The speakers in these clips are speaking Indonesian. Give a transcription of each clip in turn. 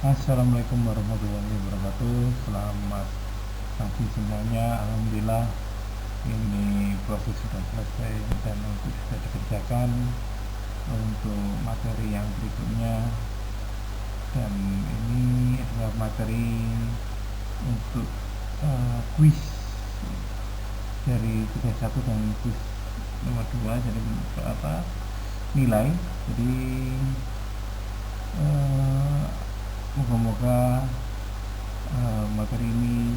Assalamualaikum warahmatullahi wabarakatuh. Selamat pagi semuanya. Alhamdulillah ini proses sudah selesai dan untuk sudah dikerjakan untuk materi yang berikutnya. Dan ini adalah materi untuk kuis dari 31 dan kuis nomor 2. Jadi nilai. Jadi moga-moga materi ini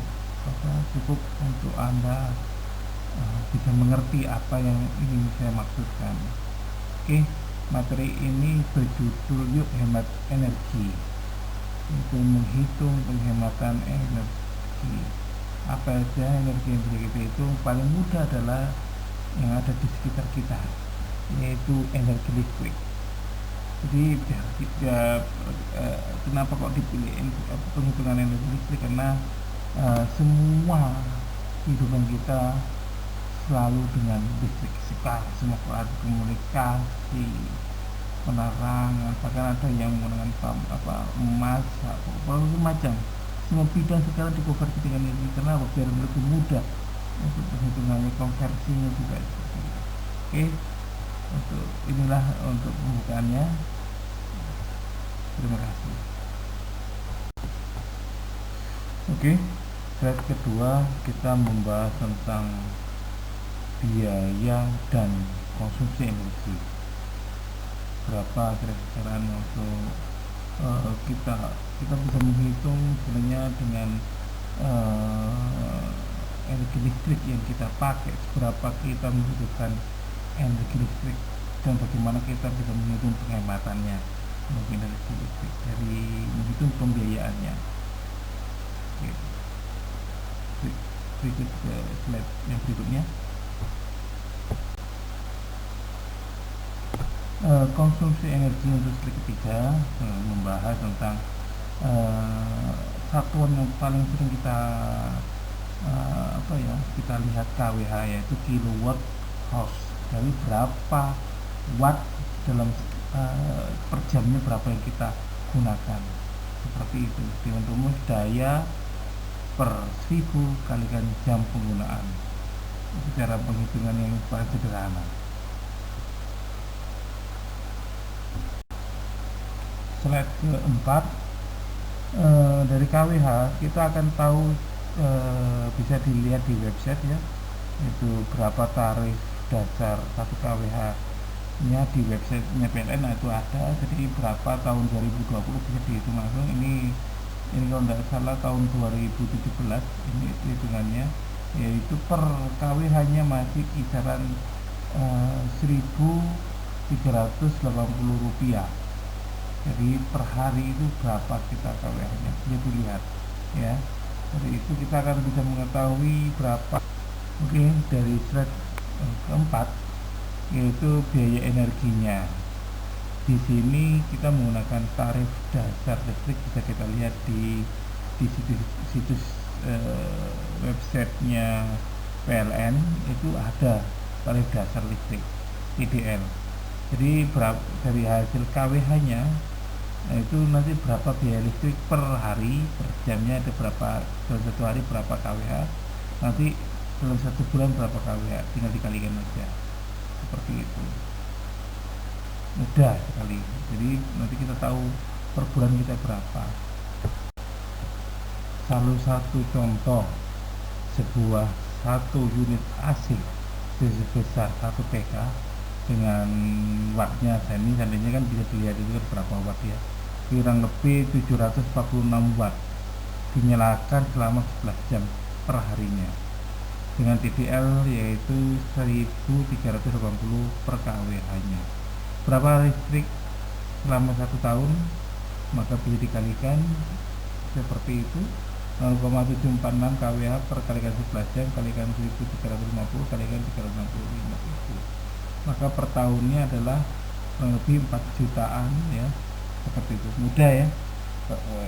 cukup untuk Anda bisa mengerti apa yang ingin saya maksudkan. Oke, materi ini berjudul Yuk Hemat Energi. Itu menghitung penghematan energi. Apa aja energi yang bisa kita hitung? Paling mudah adalah yang ada di sekitar kita, yaitu energi listrik. Jadi kenapa kok dipilih penghitungan energi listrik? Karena semua kehidupan kita selalu dengan listrik. Semua alat komunikasi, penerangan, bahkan ada yang menggunakan emas, macam semua bidang sekarang dikonversi dengan ini. Kenapa? Biar lebih mudah untuk penghitungannya, konversinya juga seperti itu. Oke, inilah untuk pembukaannya. Terima kasih. Oke, slide kedua kita membahas tentang biaya dan konsumsi energi. Berapa kira-kira untuk kita bisa menghitung sebenarnya dengan energi listrik yang kita pakai, berapa kita membutuhkan energi listrik dan bagaimana kita bisa menghitung penghematannya mungkin energi listrik dari menghitung pembiayaannya. Oke. Berikut ke slide yang berikutnya. Konsumsi energi untuk slide ketiga membahas tentang satuan yang paling sering kita lihat KWH, yaitu kilowatt hours. Dari berapa watt dalam per jamnya, berapa yang kita gunakan, seperti itu. Dengan rumus daya per 1000 kalikan jam penggunaan. Itu cara penghitungan yang paling sederhana. Slide keempat, dari KWH kita akan tahu, bisa dilihat di website ya, itu berapa tarif dasar 1 KWH nya di websitenya PLN. Itu ada, jadi berapa tahun 2020 bisa dihitung langsung. Ini kalau tidak salah tahun 2017 ini hitungannya, yaitu per KWH nya masih kisaran 1.380 rupiah. Jadi per hari itu berapa kita KWH nya bisa dilihat ya. Dari itu kita akan bisa mengetahui berapa. Oke, dari slide keempat, yaitu biaya energinya. Di sini kita menggunakan tarif dasar listrik, bisa kita lihat di situs websitenya PLN. Itu ada tarif dasar listrik TDL. Jadi dari hasil KWH nya itu nanti berapa biaya listrik per hari, per jamnya ada berapa, dalam satu hari berapa KWH, nanti dalam 1 bulan berapa KWH, tinggal dikalikan aja. Seperti itu, mudah sekali. Jadi nanti kita tahu per bulan kita berapa. Salah satu contoh, sebuah 1 unit AC sebesar 1 PK dengan wattnya, seandainya kan bisa dilihat itu kan berapa watt ya, kurang lebih 746 watt, dinyalakan selama 11 jam per harinya dengan TDL yaitu 1.380 per KWH nya. Berapa listrik selama 1 tahun, maka bisa dikalikan seperti itu, 0,746 KWH per kalikan 11 jam kalikan 1.350 kalikan 365 itu, maka per tahunnya adalah kurang lebih 4 jutaan ya. Seperti itu, mudah ya.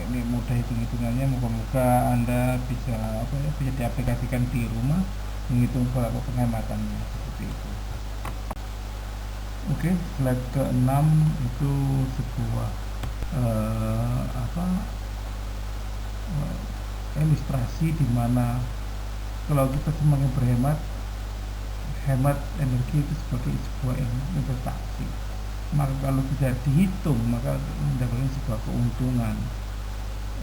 Ini mudah hitung-hitungannya. Moga-moga Anda bisa bisa diaplikasikan di rumah, menghitung berapa penghematannya, seperti itu. Oke, slide ke-6 itu sebuah ilustrasi di mana kalau kita semakin berhemat, hemat energi itu sebagai sebuah investasi. Maka kalau bisa dihitung, maka mendapatkan sebuah keuntungan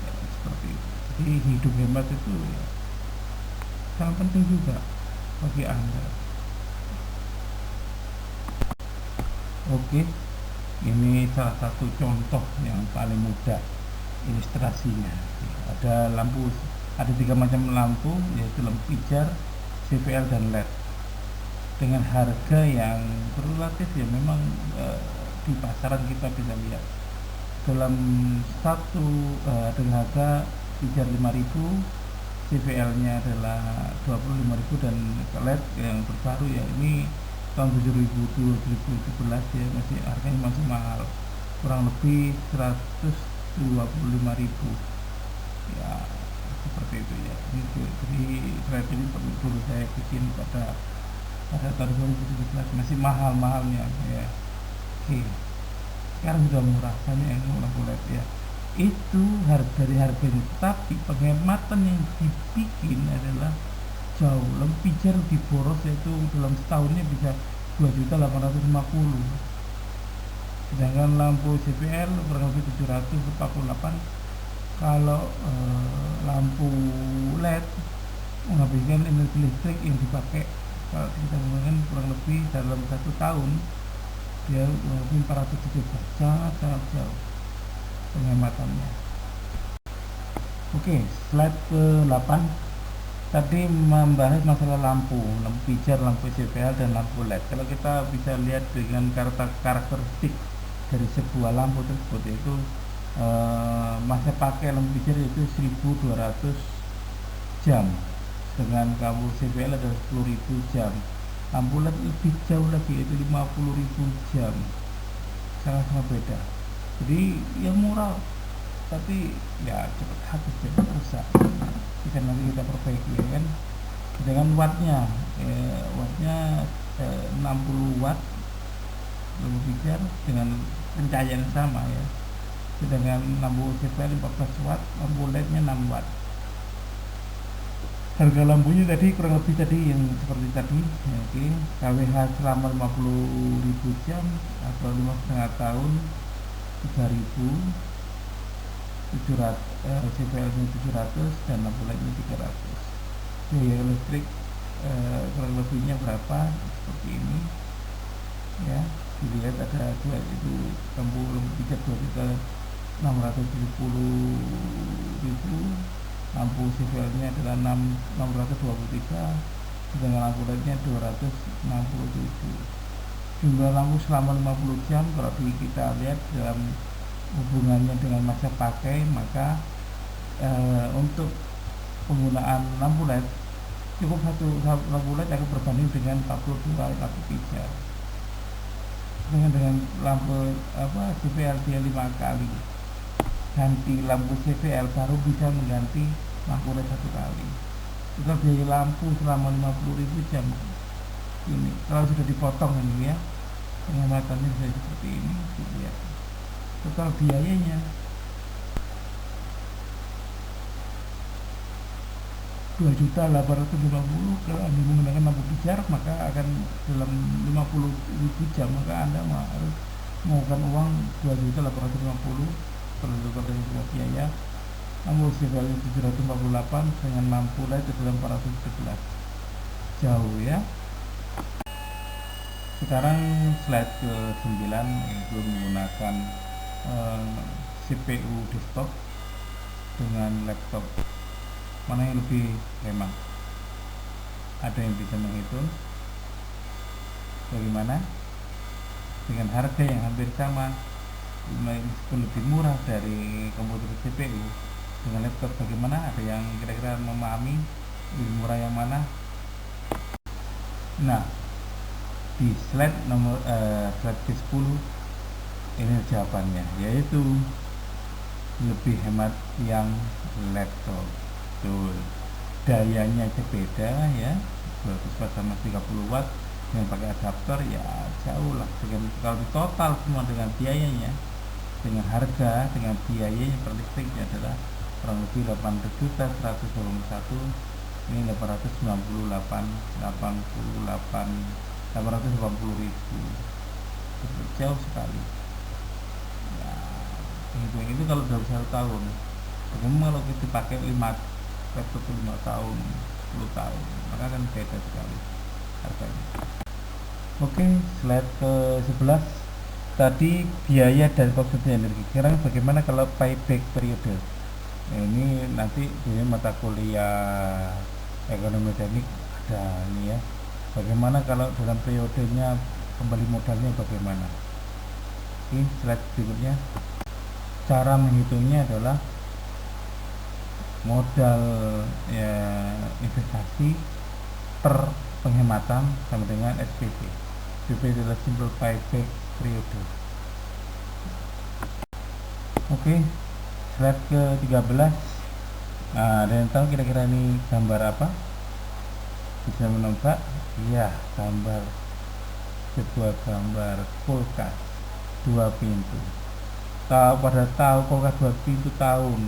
ya, seperti itu. Jadi hidup hemat itu ya, sangat penting juga bagi Anda. Oke, ini salah satu contoh yang paling mudah ilustrasinya. Ada lampu, ada 3 macam lampu, yaitu lampu pijar, CVL dan LED, dengan harga yang relatif ya memang di pasaran kita bisa lihat dalam dengan harga pijar 5.000, CVL nya adalah 25.000, dan LED yang terbaru ya ini tahun 2017 ya, masih harganya masih mahal, kurang lebih 125.000 ya, seperti itu ya. Jadi slide ini perlu saya bikin pada tahun 2017 masih mahal-mahalnya ya. Oke, sekarang sudah murah, banyak yang lampu LED ya, itu dari harganya, tapi penghematan yang dibikin adalah jauh. Lampu pijar lebih boros, yaitu dalam setahunnya bisa 2.850.000, sedangkan lampu CPL kurang lebih 748. Kalau lampu LED menghabiskan energi listrik yang dipakai, kalau kita menggunakan kurang lebih dalam 1 tahun dia kurang lebih 417, sangat jauh penghematannya. Oke, slide ke-8 tadi membahas masalah lampu pijar, lampu CPL, dan lampu LED. Kalau kita bisa lihat dengan karakteristik dari sebuah lampu tersebut, yaitu masa pakai lampu pijar itu 1.200 jam, dengan lampu CPL ada 10.000 jam. Lampu LED lebih jauh lagi, yaitu 50.000 jam, sangat beda. Jadi yang murah tapi ya cepat habis, cepat rusak, bisa nanti kita perbaiki ya kan. Dengan wattnya 60 watt lampu pijar dengan pencahayaan yang sama ya, sedangkan lampu CPL 14 watt, lampu LED nya 6 watt. Harga lampunya tadi kurang lebih tadi yang seperti tadi ya, oke. KWH selama 50.000 jam atau 5,5 tahun 3.700, CPL nya 700, dan lampu LED nya 300. Biaya listrik kurang lebihnya berapa, seperti ini ya, dilihat ada dua, itu lampu pijar 2.670.000, lampu CVL nya adalah 623, sedangkan lampu LED nya 267. Jumlah lampu selama 50 jam kalau kita lihat dalam hubungannya dengan masa pakai, maka untuk penggunaan lampu LED cukup satu lampu LED akan berbanding dengan 42 lampu pijar. Dengan lampu CVL dia 5 kali ganti lampu CVL baru bisa mengganti lampu LED 1 kali. Total biaya lampu selama 50.000 jam ini kalau sudah dipotong ini ya, penghematannya bisa seperti ini, lihat total biayanya 2.850.000. Kalau Anda menggunakan lampu pijar maka akan dalam 50.000 jam, maka Anda harus mengeluarkan uang 2.850.000 per dengan biaya. Lampu CVL 748 dengan lampu LED dalam 417, jauh ya. Sekarang slide ke-9, yaitu menggunakan CPU desktop dengan laptop, mana yang lebih hemat? Ada yang bisa menghitung bagaimana dengan harga yang hampir sama, meskipun lebih murah dari komputer CPU dengan laptop, bagaimana? Ada yang kira-kira memahami lebih murah yang mana? Nah, di slide ke-10 ini jawabannya, yaitu lebih hemat yang laptop. Tuh, dayanya aja beda ya, 200 watt sama 30 watt yang pakai adapter ya jauh lah. Dengan kalau total semua dengan biayanya, dengan harga, dengan biayanya per listriknya adalah kurang lebih 8.121, ini 880.000, jauh sekali ya. Hitung itu kalau dalam 1 tahun, bagaimana kalau kita pakai 5 tahun, 10 tahun, maka kan beda sekali harganya. Oke, slide ke 11 tadi biaya dan konsumsi energi. Sekarang bagaimana kalau payback periode? Nah, ini nanti di mata kuliah ekonomi teknik ada ini ya. Bagaimana kalau dalam periodenya kembali modalnya bagaimana? Ini slide berikutnya. Cara menghitungnya adalah modal ya, investasi per penghematan sama dengan SPP. SPP adalah simple payback periode. Oke, slide ke 13. Nah, ada yang tahu kira-kira ini gambar apa? Bisa menebak? Iya, sebuah gambar kulkas 2 pintu. Pada tahun kulkas 2 pintu tahun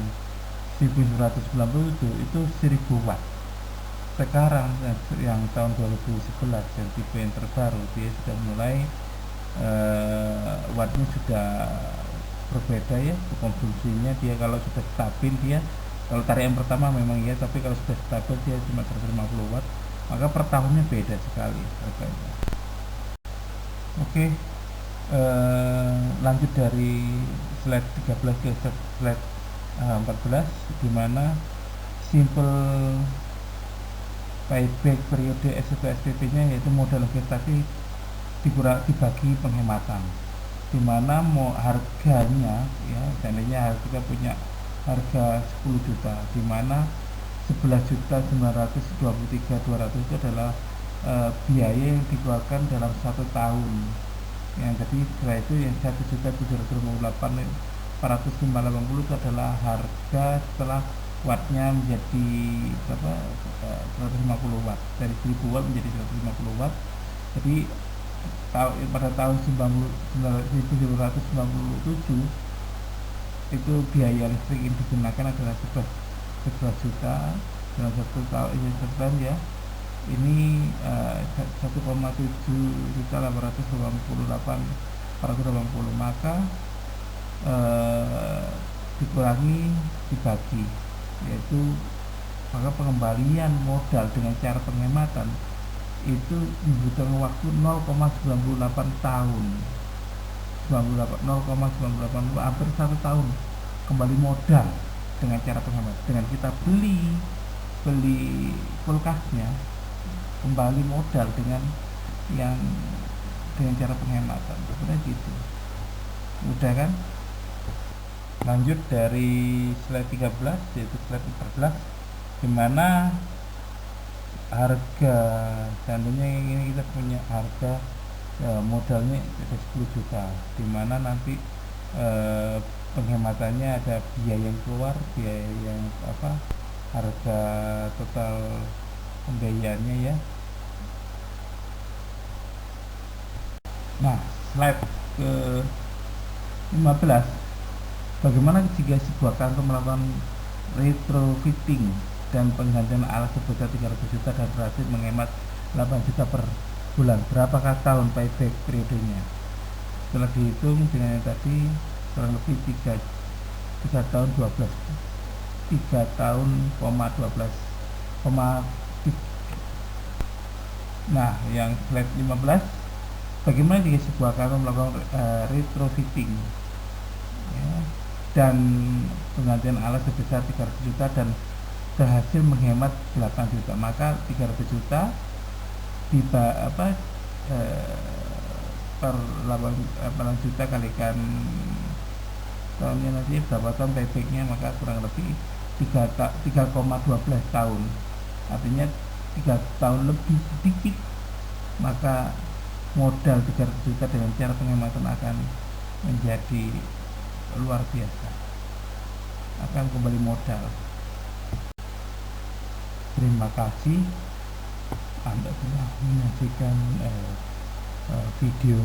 1997 itu 1000 watt. Sekarang yang tahun 2011 yang tipe yang terbaru, dia sudah mulai wattnya sudah berbeda ya, konsumsinya. Dia kalau sudah stabil, dia kalau tarian pertama memang ya, tapi kalau sudah stabil dia cuma 150 watt, maka per tahunnya beda sekali harganya. Oke, lanjut dari slide 13 ke slide 14, dimana simple payback periode SPP nya yaitu modal investasi dibagi penghematan, dimana mau harganya ya, seandainya kita punya harga 10 juta, dimana 11.923.200 itu adalah biaya yang dikeluarkan dalam 1 tahun. Yang tadi setelah itu yang 1.758.480 itu adalah harga setelah wattnya menjadi berapa, 150 watt, dari 1000 watt menjadi 150 watt. Jadi pada tahun 1997 itu biaya listrik yang digunakan adalah 11 juta dalam 1 tahun ini tertentu ya. Ini 1,7.888.480, maka dikurangi dibagi, yaitu maka pengembalian modal dengan cara penghematan itu membutuhkan waktu 0,98 tahun, 0,98, hampir 1 tahun kembali modal dengan cara penghematan. Dengan kita beli kulkasnya, kembali modal dengan cara penghematan, sebenarnya gitu, mudah kan? Lanjut dari slide 13 yaitu slide 14, dimana harga, seandainya ini kita punya harga modalnya 10 juta, dimana nanti penghematannya ada biaya yang keluar, biaya yang harga total pembiayaannya ya. Nah, slide ke 15, bagaimana jika sebuah kantor melakukan retrofitting dan penggantian alat sebesar 300 juta dan berhasil menghemat 8 juta per bulan, berapakah tahun payback periodenya? Setelah dihitung dengan yang tadi, kurang lebih 3 tahun 12, 3 tahun, 12. Nah, yang slide 15, bagaimana jika sebuah kantor melakukan retrofitting ya, dan penggantian alat sebesar 300 juta dan berhasil menghemat 8 juta, maka 300 juta per 8 juta kalikan tahunnya, nanti berapa tahun paybacknya, maka kurang lebih 3,12 tahun, artinya 3 tahun lebih sedikit, maka modal 300 juta dengan cara penghematan akan menjadi luar biasa, akan kembali modal. Terima kasih Anda telah menyaksikan video.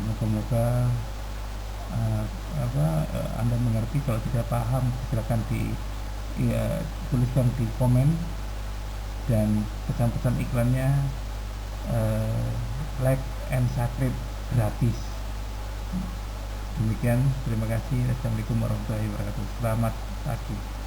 Moga-moga eh, Anda mengerti. Kalau tidak paham silakan tuliskan di komen, dan pesan-pesan iklannya like and subscribe gratis. Demikian, terima kasih. Assalamualaikum warahmatullahi wabarakatuh. Selamat pagi.